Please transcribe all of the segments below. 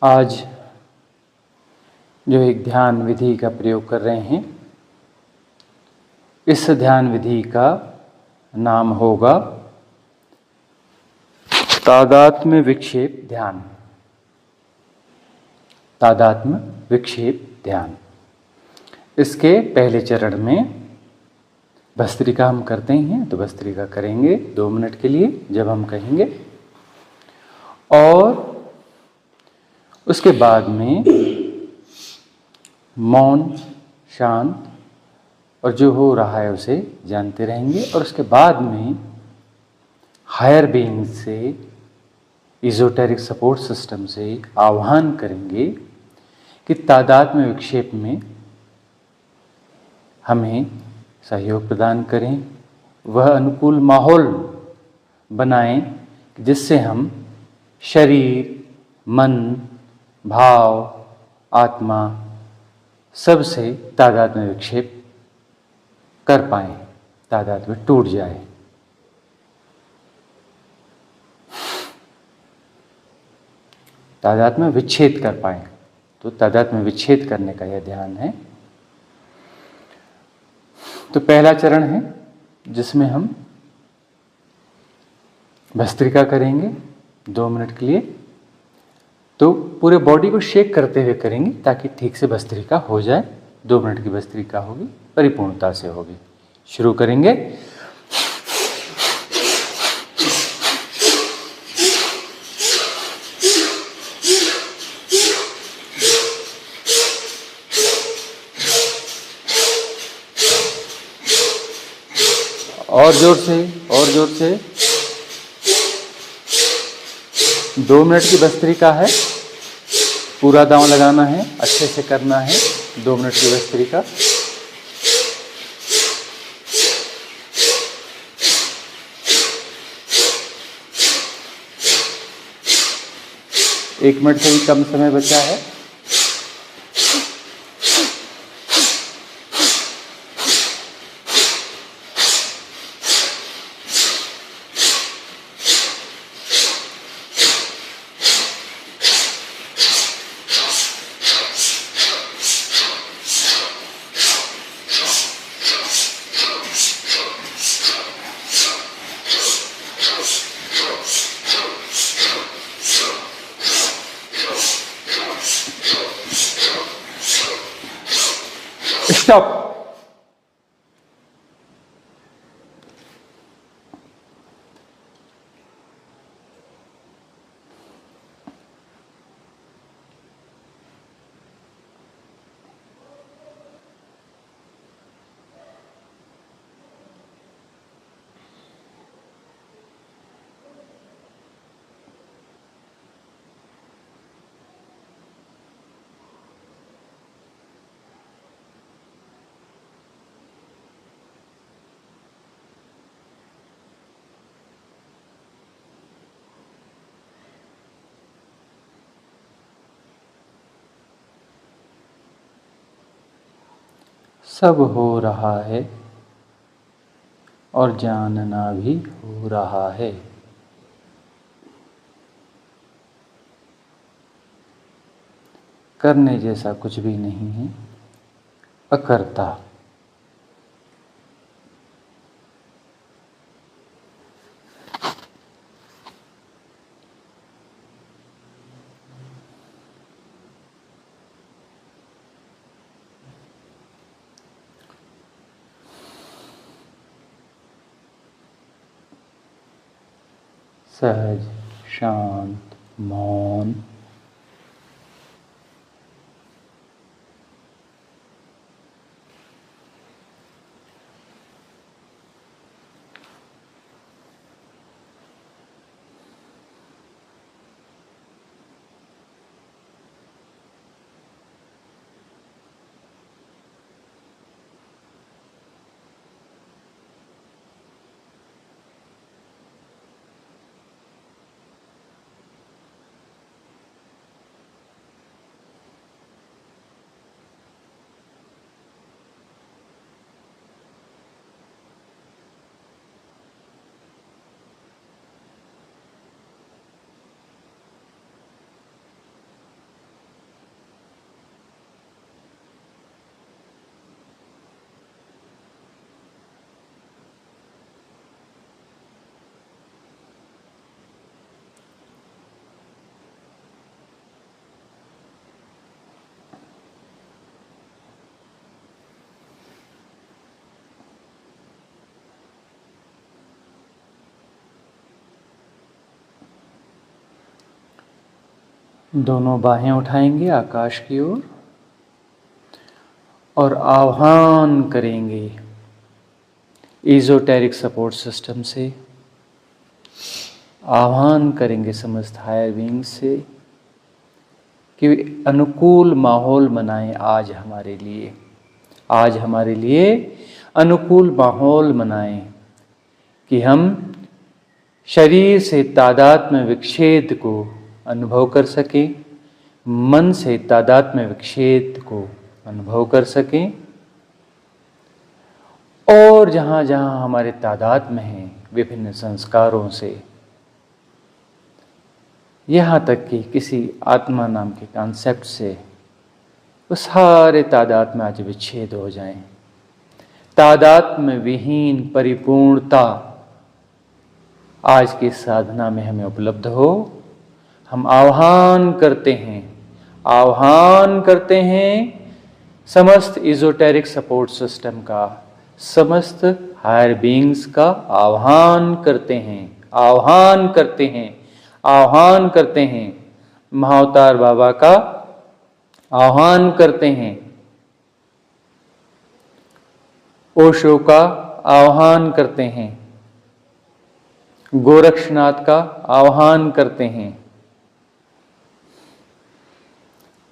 आज जो एक ध्यान विधि का प्रयोग कर रहे हैं, इस ध्यान विधि का नाम होगा तादात्म्य विक्षेप ध्यान। तादात्म्य विक्षेप ध्यान। इसके पहले चरण में भस्त्रिका हम करते हैं, तो भस्त्रिका करेंगे 2 मिनट के लिए जब हम कहेंगे, और उसके बाद में मौन, शांत और जो हो रहा है उसे जानते रहेंगे। और उसके बाद में हायर बीइंग से, इजोटेरिक सपोर्ट सिस्टम से आह्वान करेंगे कि तादात्म्य विक्षेप में हमें सहयोग प्रदान करें, वह अनुकूल माहौल बनाएं जिससे हम शरीर, मन, भाव, आत्मा सबसे तादात्म्य विक्षेप कर पाएं, तादात्म्य टूट जाए। तादात्म्य विच्छेद कर पाएं, तो तादात्म्य विच्छेद करने का यह ध्यान है। तो पहला चरण है जिसमें हम भस्त्रिका करेंगे 2 मिनट के लिए। तो पूरे बॉडी को शेक करते हुए करेंगे ताकि ठीक से भस्त्रिका हो जाए। 2 मिनट की भस्त्रिका होगी, परिपूर्णता से होगी। शुरू करेंगे। और जोर से, और जोर से। 2 मिनट की भस्त्रिका है, पूरा दांव लगाना है, अच्छे से करना है। 2 मिनट की भस्त्रिका। एक मिनट से भी कम समय बचा है। स्टॉप। सब हो रहा है और जानना भी हो रहा है। करने जैसा कुछ भी नहीं है, अकर्ता। सहज, शांत, मौन। दोनों बाहें उठाएंगे आकाश की ओर और आह्वान करेंगे एज़ोटेरिक सपोर्ट सिस्टम से, आह्वान करेंगे समस्त हायर बीइंग्स से कि अनुकूल माहौल बनाएं आज हमारे लिए, आज हमारे लिए अनुकूल माहौल बनाएं कि हम शरीर से तादात्म्य विक्षेद को अनुभव कर सकें, मन से तादात्म्य विक्षेद को अनुभव कर सकें और जहाँ जहाँ हमारे तादात्म्य हैं विभिन्न संस्कारों से, यहाँ तक कि किसी आत्मा नाम के कॉन्सेप्ट से, वो सारे तादात्म्य आज विच्छेद हो जाएं। तादात्म्य विहीन परिपूर्णता आज की साधना में हमें उपलब्ध हो। हम आह्वान करते हैं, आह्वान करते हैं समस्त इज़ोटेरिक सपोर्ट सिस्टम का, समस्त हायर बीइंग्स का आह्वान करते हैं, आह्वान करते हैं, आह्वान करते हैं। महाअवतार बाबा का आह्वान करते हैं, ओशो का आह्वान करते हैं, गोरक्षनाथ का आह्वान करते हैं,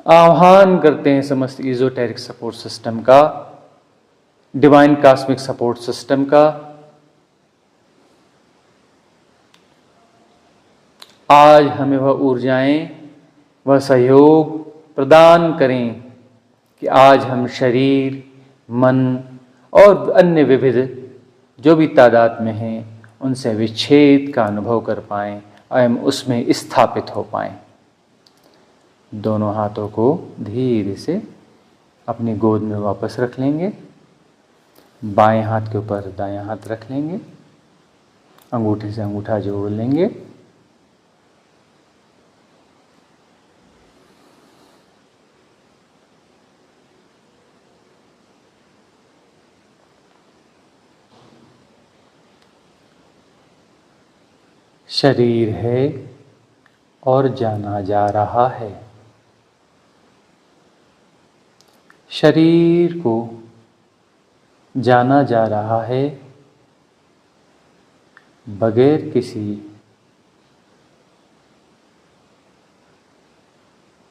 आह्वान करते हैं समस्त इज़ोटेरिक सपोर्ट सिस्टम का, डिवाइन कॉस्मिक सपोर्ट सिस्टम का। आज हमें वह ऊर्जाएं, वह सहयोग प्रदान करें कि आज हम शरीर, मन और अन्य विविध जो भी तादाद में हैं उनसे विच्छेद का अनुभव कर पाएं, एवं उसमें स्थापित हो पाएं। दोनों हाथों को धीरे से अपनी गोद में वापस रख लेंगे, बाएं हाथ के ऊपर दायां हाथ रख लेंगे, अंगूठे से अंगूठा जोड़ लेंगे। शरीर है और जाना जा रहा है। शरीर को जाना जा रहा है बगैर किसी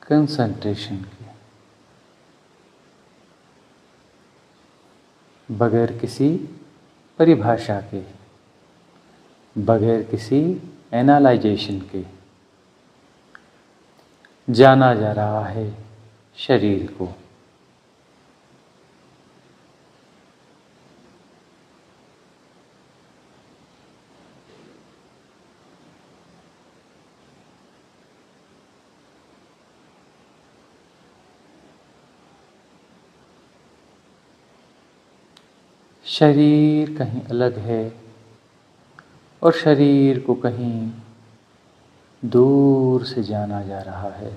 कंसंट्रेशन के, बगैर किसी परिभाषा के, बगैर किसी एनालाइजेशन के जाना जा रहा है शरीर को। शरीर कहीं अलग है और शरीर को कहीं दूर से जाना जा रहा है।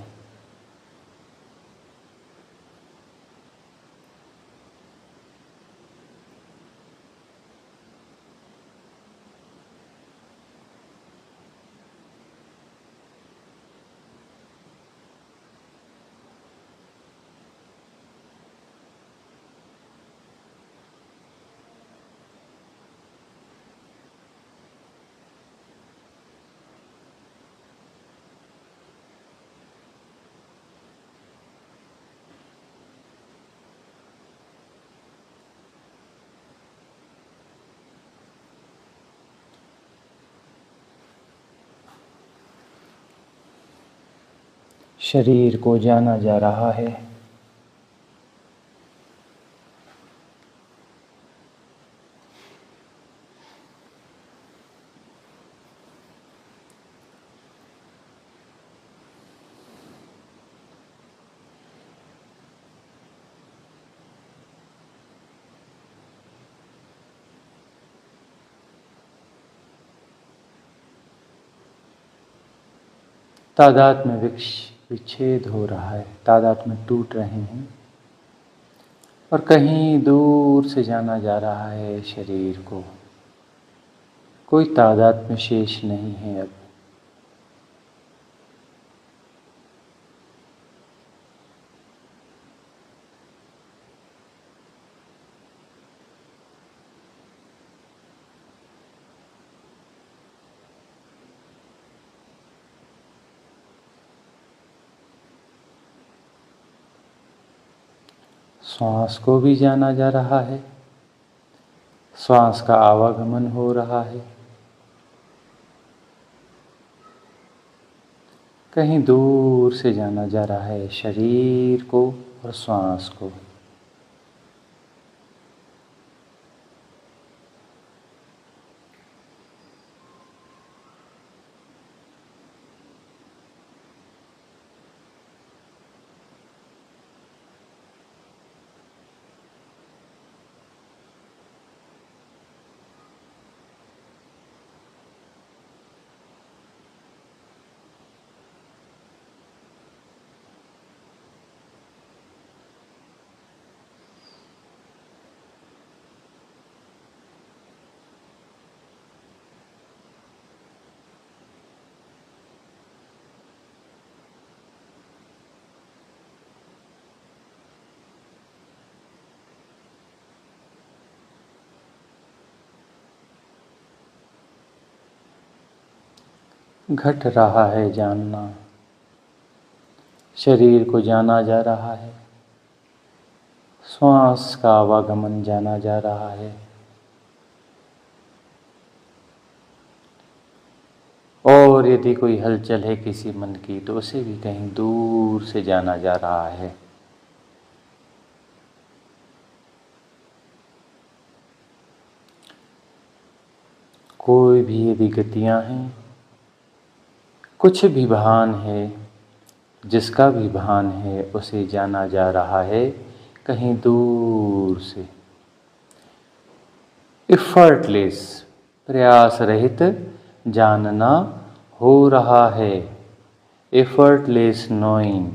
शरीर को जाना जा रहा है। तादाद में विच्छेद हो रहा है, तादाद में टूट रहे हैं और कहीं दूर से जाना जा रहा है शरीर को। कोई तादाद में शेष नहीं है अब। श्वास को भी जाना जा रहा है, श्वास का आवागमन हो रहा है। कहीं दूर से जाना जा रहा है शरीर को और श्वास को। घट रहा है जानना, शरीर को जाना जा रहा है, श्वास का आवागमन जाना जा रहा है। और यदि कोई हलचल है किसी मन की तो उसे भी कहीं दूर से जाना जा रहा है। कोई भी यदि गतियां हैं, कुछ भी भान है, जिसका भी भान है उसे जाना जा रहा है कहीं दूर से। इफर्टलेस, प्रयास रहित जानना हो रहा है। Effortless knowing.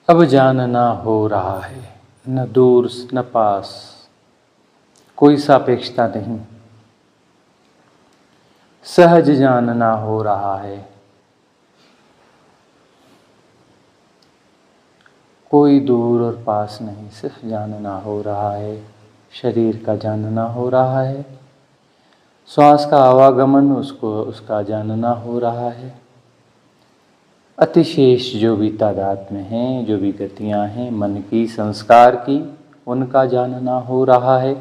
अब जानना हो रहा है, न दूर न पास, कोई सापेक्षता नहीं। सहज जानना हो रहा है, कोई दूर और पास नहीं, सिर्फ जानना हो रहा है। शरीर का जानना हो रहा है, श्वास का आवागमन उसका जानना हो रहा है। अतिशेष जो भी तादाद में हैं, जो भी गतियां हैं मन की, संस्कार की, उनका जानना हो रहा है।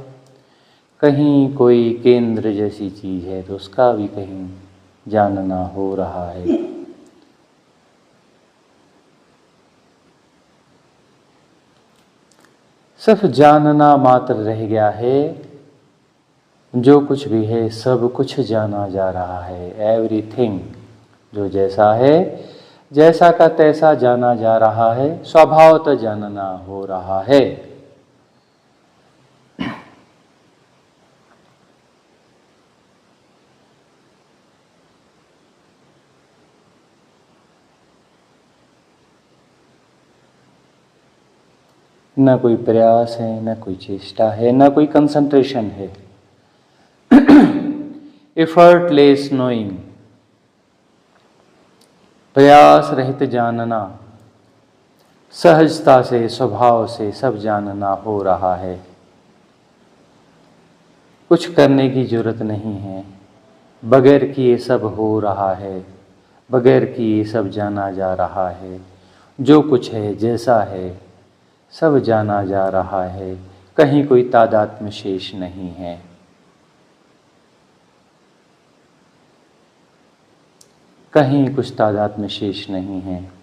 कहीं कोई केंद्र जैसी चीज़ है तो उसका भी कहीं जानना हो रहा है। सिर्फ जानना मात्र रह गया है। जो कुछ भी है सब कुछ जाना जा रहा है। एवरीथिंग जो जैसा है, जैसा का तैसा जाना जा रहा है, स्वभावतः जानना हो रहा है। न कोई प्रयास है, न कोई चेष्टा है, न कोई कंसंट्रेशन है। Effortless knowing. प्रयास रहित जानना, सहजता से स्वभाव से सब जानना हो रहा है। कुछ करने की जरूरत नहीं है, बगैर किए सब हो रहा है, बगैर किए सब जाना जा रहा है। जो कुछ है जैसा है सब जाना जा रहा है, कहीं कोई तादात्म्य शेष नहीं है। कहीं कुछ तादात्म्य शेष नहीं है।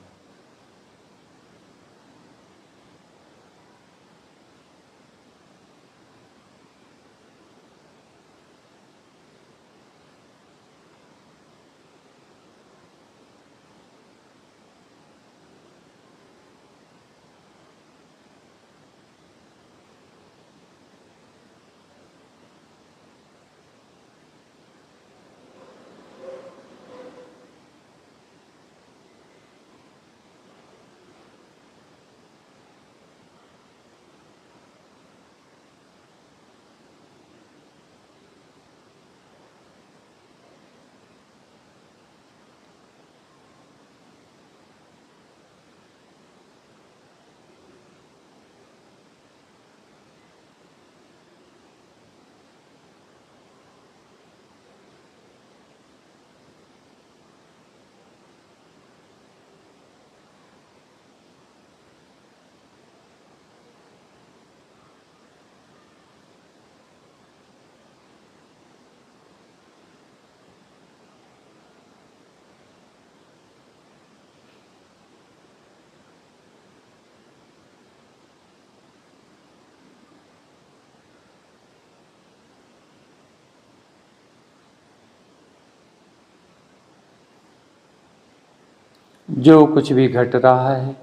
जो कुछ भी घट रहा है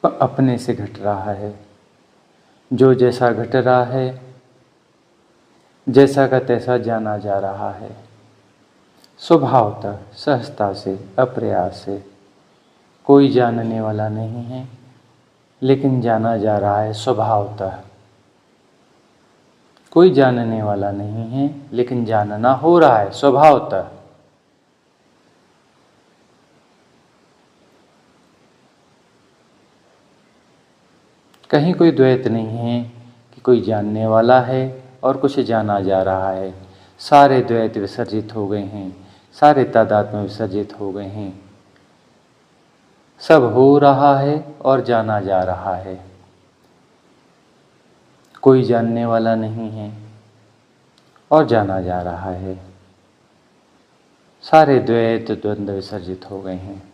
अपने से घट रहा है। जो जैसा घट रहा है जैसा का तैसा जाना जा रहा है, स्वभावतः सहजता से अप्रयास से। कोई जानने वाला नहीं है, लेकिन जाना जा रहा है स्वभावतः। कोई जानने वाला नहीं है, लेकिन जानना हो रहा है स्वभावतः। कहीं कोई द्वैत नहीं है कि कोई जानने वाला है और कुछ जाना जा रहा है। सारे द्वैत विसर्जित हो गए हैं, सारे तादात्म्य विसर्जित हो गए हैं। सब हो रहा है और जाना जा रहा है। कोई जानने वाला नहीं है और जाना जा रहा है। सारे द्वैत द्वंद्व विसर्जित हो गए हैं।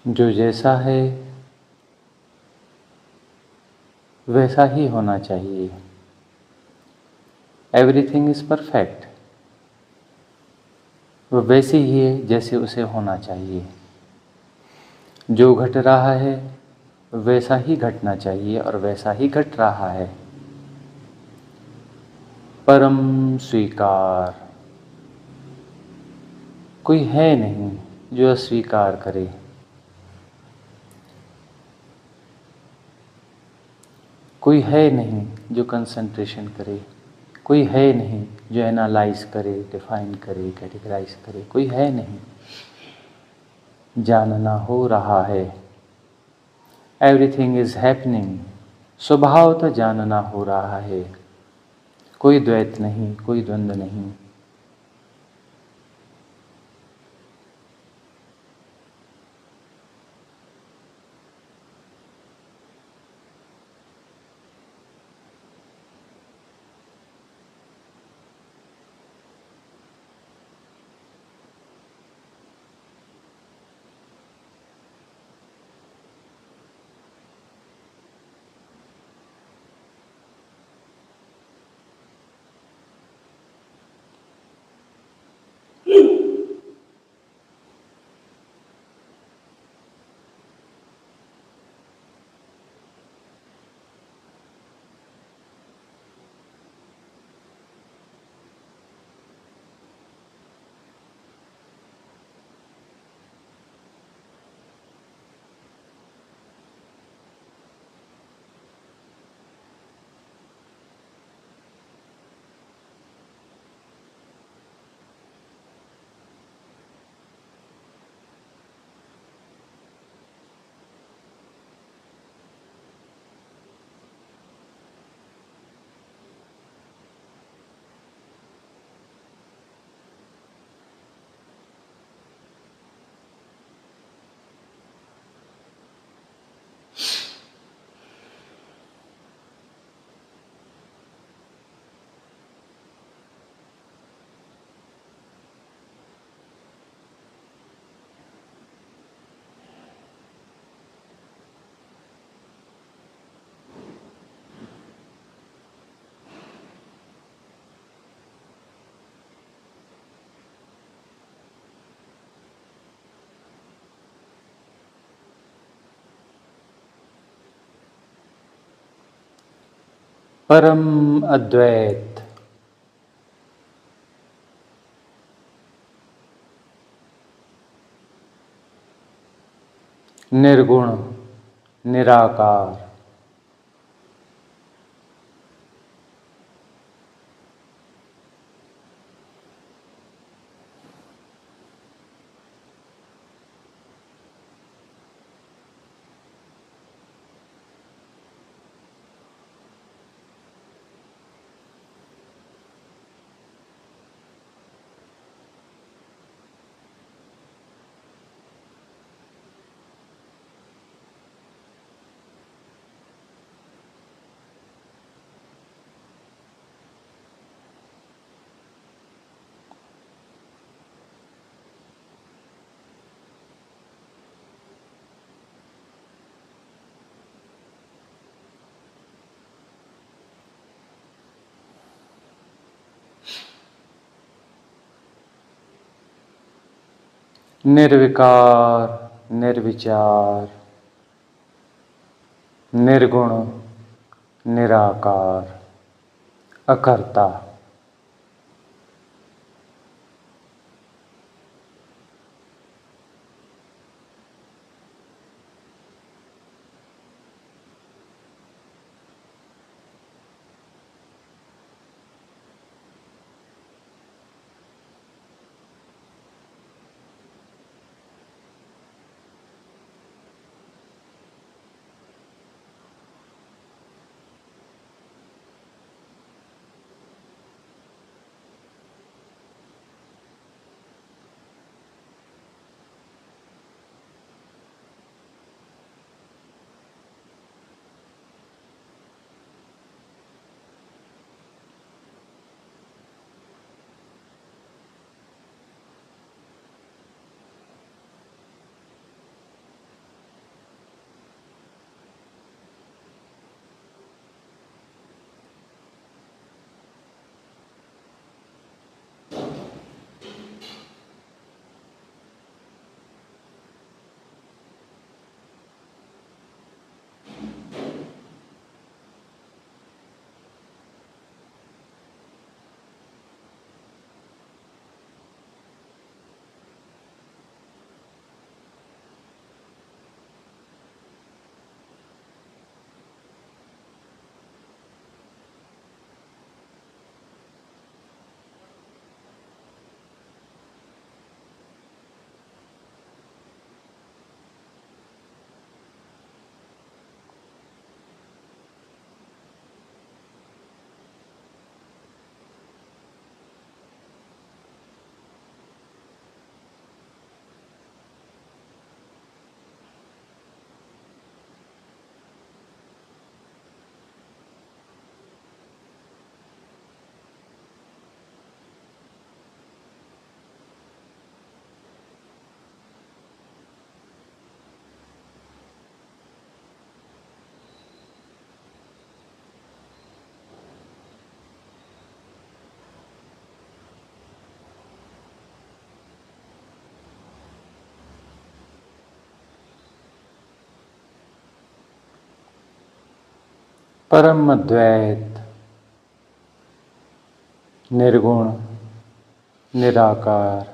जो जैसा है वैसा ही होना चाहिए। Everything is perfect. वह वैसे ही है जैसे उसे होना चाहिए। जो घट रहा है वैसा ही घटना चाहिए और वैसा ही घट रहा है। परम स्वीकार। कोई है नहीं जो अस्वीकार करे। कोई है नहीं जो कंसंट्रेशन करे। कोई है नहीं जो एनालाइज करे, डिफाइन करे, कैटेगराइज करे। कोई है नहीं। जानना हो रहा है। Everything is happening. स्वभाव तो जानना हो रहा है। कोई द्वैत नहीं, कोई द्वंद्व नहीं। परम अद्वैत, निर्गुण, निराकार, निर्विकार, निर्विचार, निर्गुण, निराकार, अकर्ता। परम अद्वैत, निर्गुण, निराकार,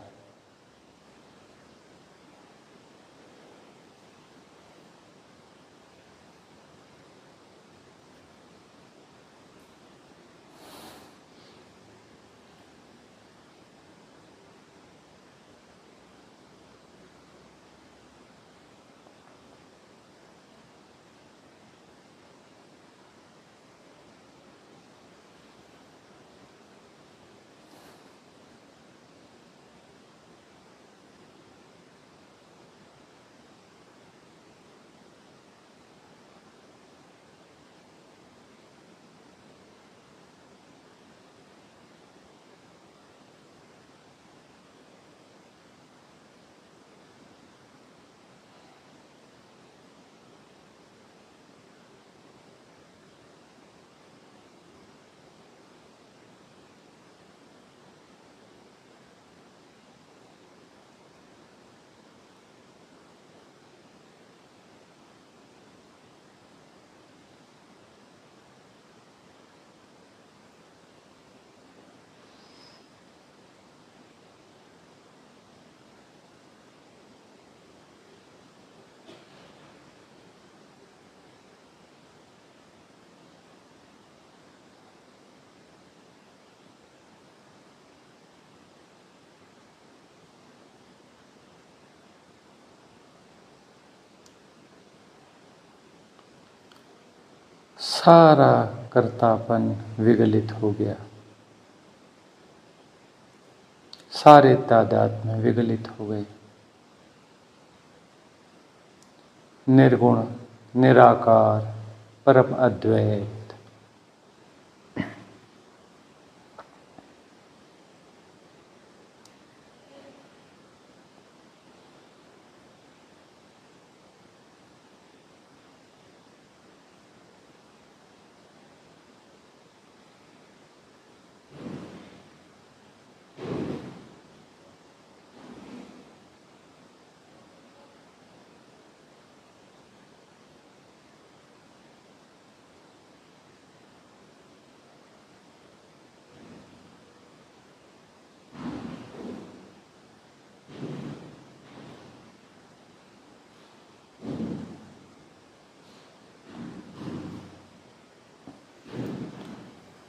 सारा कर्तापन विगलित हो गया, सारे तादाद में विगलित हो गए। निर्गुण, निराकार, परम अद्वैत।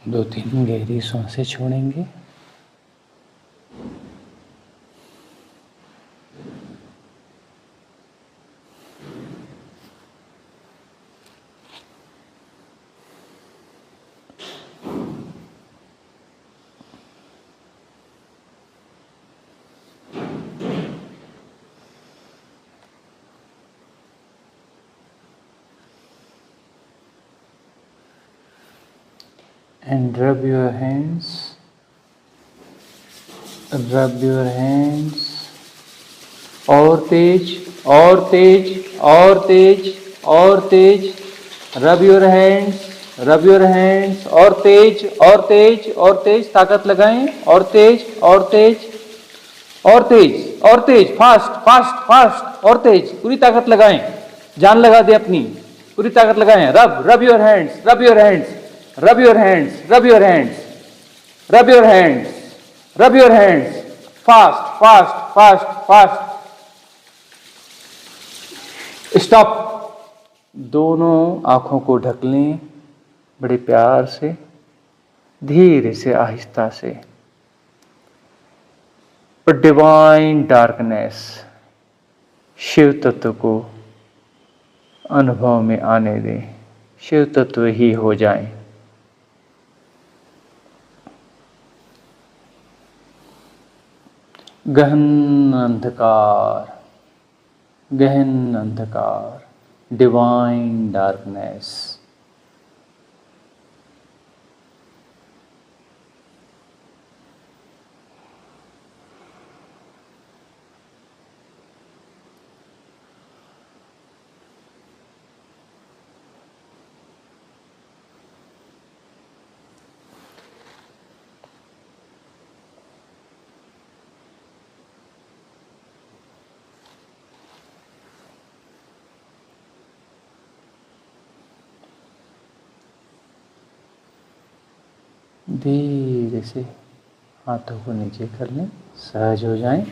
दो तीन गहरी सांसें छोड़ेंगे। And rub your hands, rub your hands, और तेज, और तेज, और तेज, और तेज, rub your hands, rub your hands, और तेज, और तेज, और तेज, ताकत लगाएं, और तेज, और तेज, और तेज, और तेज, फास्ट फास्ट फास्ट, और तेज, पूरी ताकत लगाएं, जान लगा दे अपनी, पूरी ताकत लगाएं। Rub your hands, rub your hands, rub your hands, rub your hands, rub your hands, rub your hands, fast fast fast fast, stop। दोनों आंखों को ढक लें बड़े प्यार से, धीरे से, आहिस्ता से। और डिवाइन डार्कनेस, शिव तत्व को अनुभव में आने दें, शिव तत्व ही हो जाएं। गहन अंधकार, गहन अंधकार, डिवाइन डार्कनेस। धीरे से हाथों को नीचे कर लें, सहज हो जाएं।